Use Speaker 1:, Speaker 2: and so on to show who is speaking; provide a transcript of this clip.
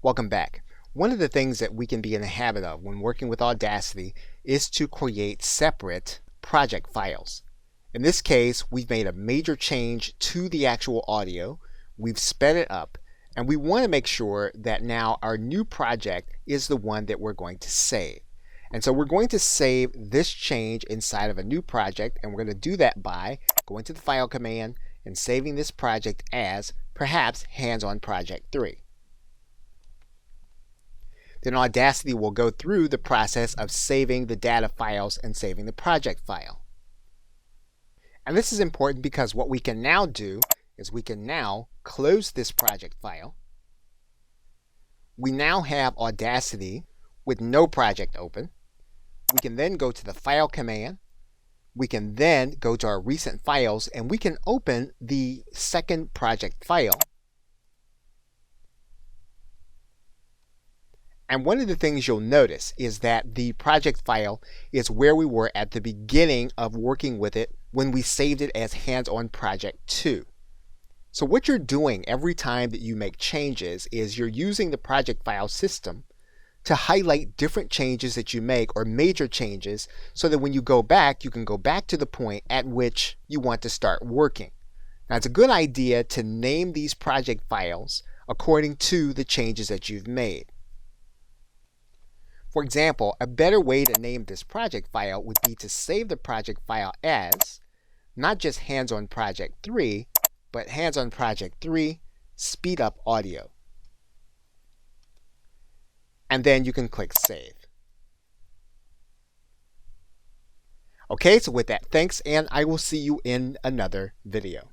Speaker 1: Welcome back. One of the things that we can be in the habit of when working with Audacity is to create separate project files. In this case, we've made a major change to the actual audio, we've sped it up, and we want to make sure that now our new project is the one that we're going to save. And so we're going to save this change inside of a new project, and we're going to do that by going to the File command and saving this project as perhaps Hands-On Project 3. Then Audacity will go through the process of saving the data files and saving the project file. And this is important because what we can now do is we can now close this project file. We now have Audacity with no project open. We can then go to the File command. We can then go to our recent files and we can open the second project file. And one of the things you'll notice is that the project file is where we were at the beginning of working with it when we saved it as Hands-On Project 2. So what you're doing every time that you make changes is you're using the project file system to highlight different changes that you make or major changes so that when you go back, you can go back to the point at which you want to start working. Now, it's a good idea to name these project files according to the changes that you've made. For example, a better way to name this project file would be to save the project file as not just Hands-On Project 3, but Hands-On Project 3 Speed Up Audio. And then you can click Save. Okay, so with that, thanks, and I will see you in another video.